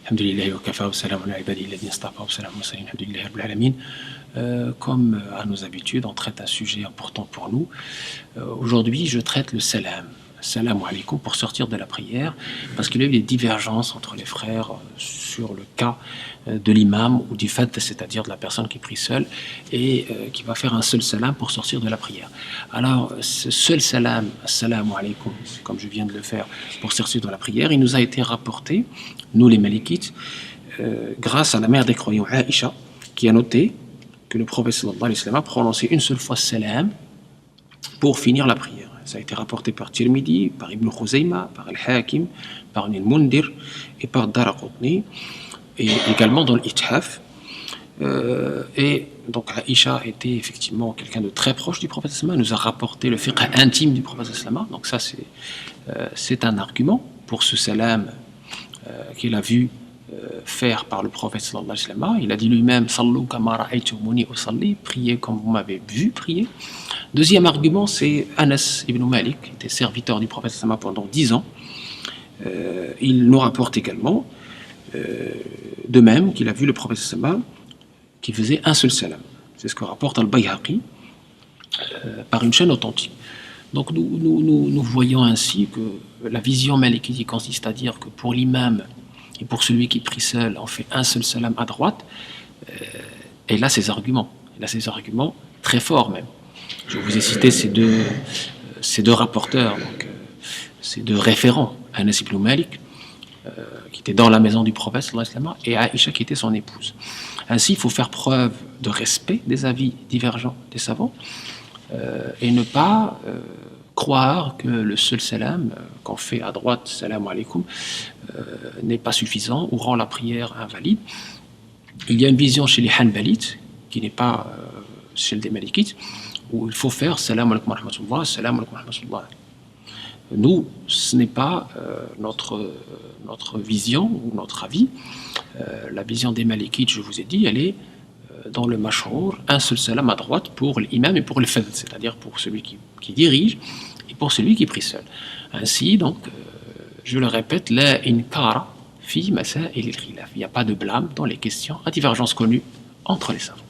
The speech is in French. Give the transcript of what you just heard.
Alhamdulillah wa kafa wa salam ala ibadi alladhina istafa wa salam wa salam alhamdulillah rabbil alamin. Comme à nos habitudes, on traite un sujet important pour nous. Aujourd'hui, je traite le salam. Salam alaikum pour sortir de la prière, parce qu'il y a eu des divergences entre les frères sur le cas de l'imam ou du fat, c'est-à-dire de la personne qui prie seule et qui va faire un seul salam pour sortir de la prière. Alors, ce seul salam, salam alaikum, comme je viens de le faire pour sortir de la prière, il nous a été rapporté, nous les Malikites, grâce à la mère des croyants, Aïcha, qui a noté que le prophète sallallahu alayhi wa sallam a prononcé une seule fois salam pour finir la prière. Ça a été rapporté par Tirmidhi, par Ibn Khuzayma, par Al-Hakim, par Al-Mundir et par Daraqutni, et également dans l'Ithaf. Et donc Aïcha était effectivement quelqu'un de très proche du prophète sallallahu alayhi wa sallam, nous a rapporté le fiqh intime du prophète sallallahu alayhi wa sallam. Donc ça c'est un argument pour ce salam qu'il a vu faire par le prophète sallallahu alayhi wa sallam. Il a dit lui-même Sallu kama ra'aytumuni usalli, priez comme vous m'avez vu prier. Deuxième argument, c'est Anas ibn Malik, qui était serviteur du prophète sallallahu alayhi wa sallam pendant 10 ans. Il nous rapporte également de même qu'il a vu le prophète sallallahu alayhi wa sallam qui faisait un seul salam. C'est ce que rapporte Al-Bayhaqi par une chaîne authentique. Donc nous voyons ainsi que la vision malikite qui consiste à dire que pour l'imam et pour celui qui prie seul, on fait un seul salam à droite, et là ses arguments très forts même. Je vous ai cité ces deux rapporteurs, donc, ces deux référents, Anas ibn Malik, qui était dans la maison du prophète sallallahu alayhi wa sallam, et Aïcha qui était son épouse. Ainsi, il faut faire preuve de respect des avis divergents des savants, et ne pas croire que le seul salam qu'on fait à droite, salam alaikum, n'est pas suffisant ou rend la prière invalide. Il y a une vision chez les Hanbalites, qui n'est pas celle des Malikites, où il faut faire salam alaikum wa rahmatullah, salam alaikum wa rahmatullah. Nous, ce n'est pas notre vision ou notre avis. La vision des Malikites, je vous ai dit, elle est dans le mashhour, un seul salam à droite pour l'imam et pour le fadl, c'est-à-dire pour celui qui dirige et pour celui qui prie seul. Ainsi, donc, je le répète, la inkara fi masail al-khilaf. Il n'y a pas de blâme dans les questions à divergence connues entre les savants.